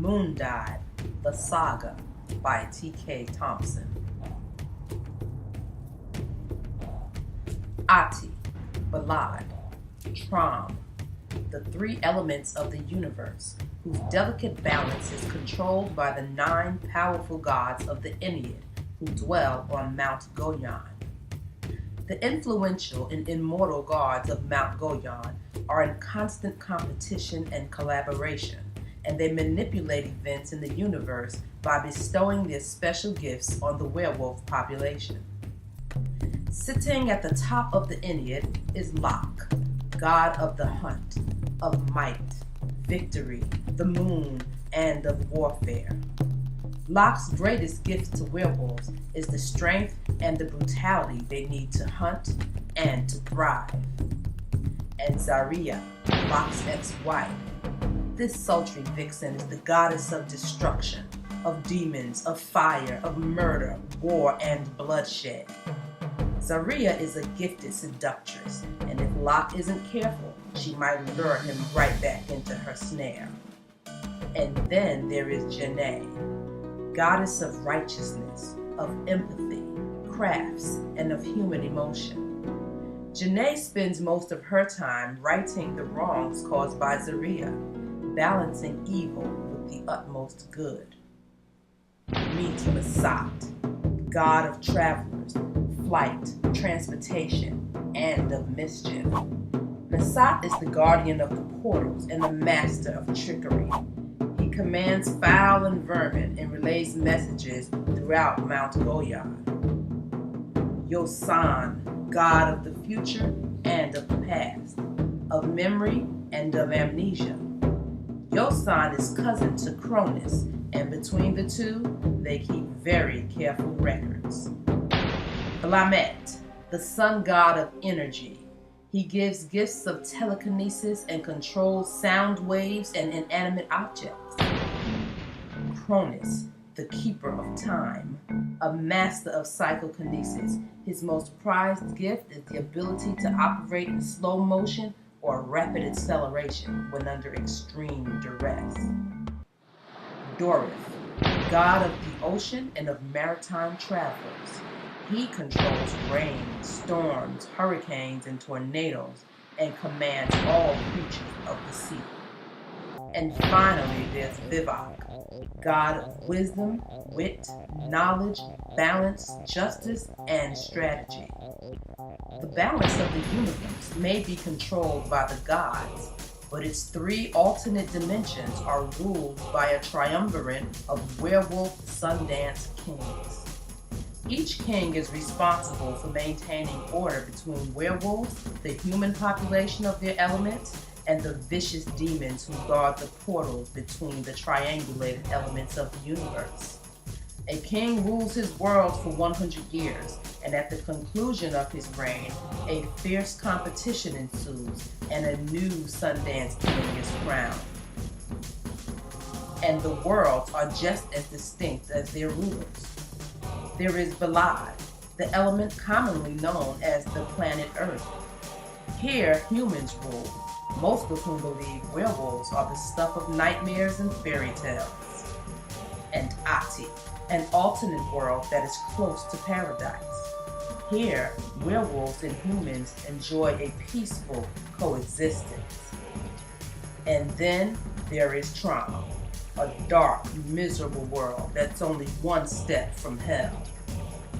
Moondive, The Saga by T.K. Thompson. Ati, Balad, Trom, the three elements of the universe, whose delicate balance is controlled by the 9 powerful gods of the Ennead who dwell on Mount Goyan. The influential and immortal gods of Mount Goyan are in constant competition and collaboration, and they manipulate events in the universe by bestowing their special gifts on the werewolf population. Sitting at the top of the Ennead is Lok, god of the hunt, of might, victory, the moon, and of warfare. Lok's greatest gift to werewolves is the strength and the brutality they need to hunt and to thrive. And Zaria, Lok's ex-wife, this sultry vixen is the goddess of destruction, of demons, of fire, of murder, war, and bloodshed. Zaria is a gifted seductress, and if Lok isn't careful, she might lure him right back into her snare. And then there is Janae, goddess of righteousness, of empathy, crafts, and of human emotion. Janae spends most of her time righting the wrongs caused by Zaria, balancing evil with the utmost good. Meet Masat, god of travelers, flight, transportation, and of mischief. Masat is the guardian of the portals and the master of trickery. He commands fowl and vermin and relays messages throughout Mount Goyan. Yosan, god of the future and of the past, of memory and of amnesia. Yosan is cousin to Cronus, and between the two, they keep very careful records. Blamet, the sun god of energy. He gives gifts of telekinesis and controls sound waves and inanimate objects. Cronus, the keeper of time, a master of psychokinesis. His most prized gift is the ability to operate in slow motion or rapid acceleration when under extreme duress. Dorif, god of the ocean and of maritime travelers. He controls rain, storms, hurricanes, and tornadoes, and commands all creatures of the sea. And finally, there's Vivek, god of wisdom, wit, knowledge, balance, justice, and strategy. The balance of the universe may be controlled by the gods, but its 3 alternate dimensions are ruled by a triumvirate of werewolf Sundance kings. Each king is responsible for maintaining order between werewolves, the human population of their elements, and the vicious demons who guard the portals between the triangulated elements of the universe. A king rules his world for 100 years, and at the conclusion of his reign, a fierce competition ensues, and a new Sundance king is crowned. And the worlds are just as distinct as their rulers. There is Balad, the element commonly known as the planet Earth. Here, humans rule, most of whom believe werewolves are the stuff of nightmares and fairy tales. And Ati, an alternate world that is close to paradise. Here, werewolves and humans enjoy a peaceful coexistence. And then there is Trom, a dark, miserable world that's only one step from hell.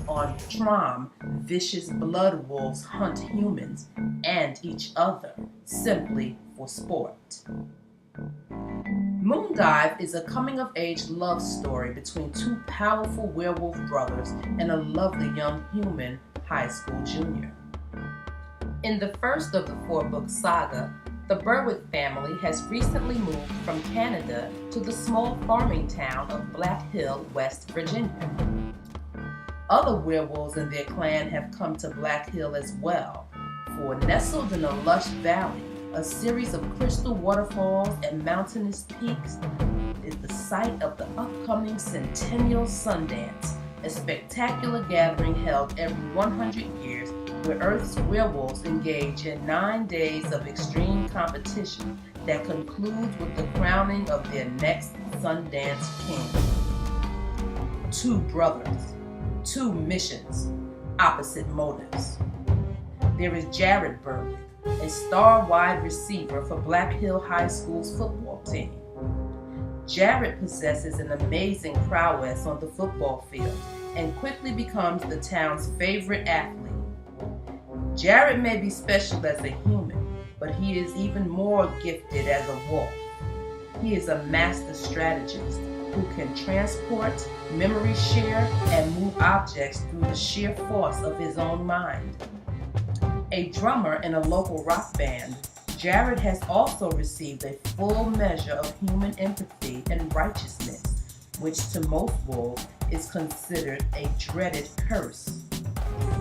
On Trom, vicious blood wolves hunt humans and each other simply for sport. Moondive is a coming-of-age love story between 2 powerful werewolf brothers and a lovely young human high school junior. In the first of the 4-book saga, the Berwick family has recently moved from Canada to the small farming town of Black Hill, West Virginia. Other werewolves in their clan have come to Black Hill as well, for nestled in a lush valley, a series of crystal waterfalls and mountainous peaks, is the site of the upcoming Centennial Sundance, a spectacular gathering held every 100 years where Earth's werewolves engage in 9 days of extreme competition that concludes with the crowning of their next Sundance King. Two brothers, two missions, opposite motives. There is Jared Berwick, a star wide receiver for Black Hill High School's football team. Jared possesses an amazing prowess on the football field and quickly becomes the town's favorite athlete. Jared may be special as a human, but he is even more gifted as a wolf. He is a master strategist who can transport, memory share, and move objects through the sheer force of his own mind. A drummer in a local rock band, Jared has also received a full measure of human empathy and righteousness, which to most wolves is considered a dreaded curse.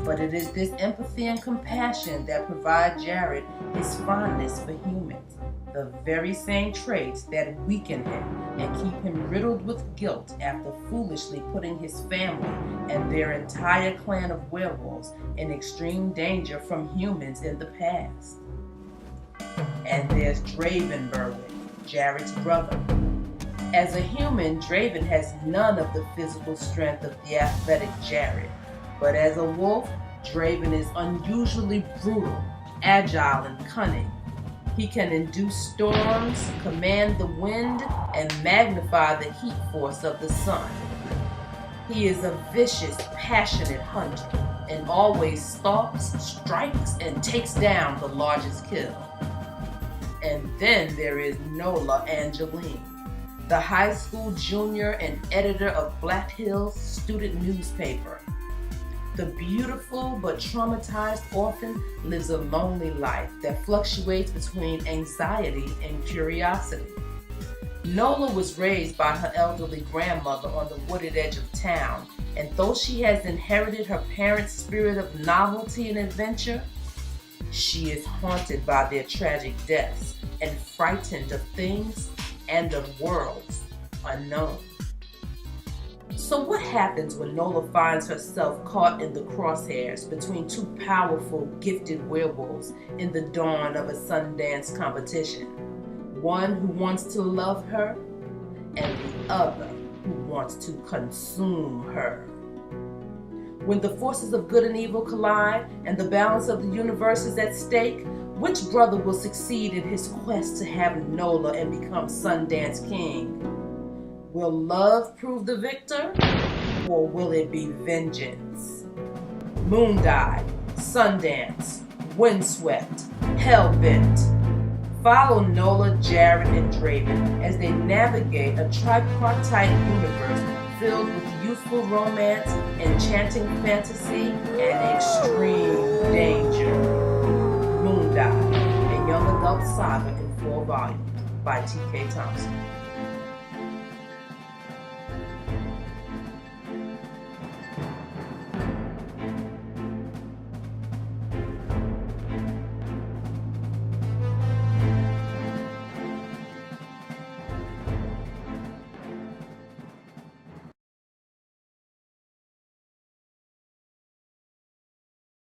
But it is this empathy and compassion that provide Jared his fondness for humans, the very same traits that weaken him and keep him riddled with guilt after foolishly putting his family and their entire clan of werewolves in extreme danger from humans in the past. And there's Draven Berwick, Jared's brother. As a human, Draven has none of the physical strength of the athletic Jared. But as a wolf, Draven is unusually brutal, agile, and cunning. He can induce storms, command the wind, and magnify the heat force of the sun. He is a vicious, passionate hunter, and always stalks, strikes, and takes down the largest kill. And then there is Nola Angeline, the high school junior and editor of Black Hill's student newspaper. The beautiful but traumatized orphan lives a lonely life that fluctuates between anxiety and curiosity. Nola was raised by her elderly grandmother on the wooded edge of town, and though she has inherited her parents' spirit of novelty and adventure, she is haunted by their tragic deaths and frightened of things and of worlds unknown. So what happens when Nola finds herself caught in the crosshairs between two powerful, gifted werewolves in the dawn of a Sundance competition? One who wants to love her, and the other who wants to consume her. When the forces of good and evil collide and the balance of the universe is at stake, which brother will succeed in his quest to have Nola and become Sundance King? Will love prove the victor, or will it be vengeance? Moondive, Sundance, Windswept, Hellbent. Follow Nola, Jared, and Draven as they navigate a tripartite universe filled with youthful romance, enchanting fantasy, and extreme danger. Moondive, a young adult saga in 4 volumes by T.K. Thompson.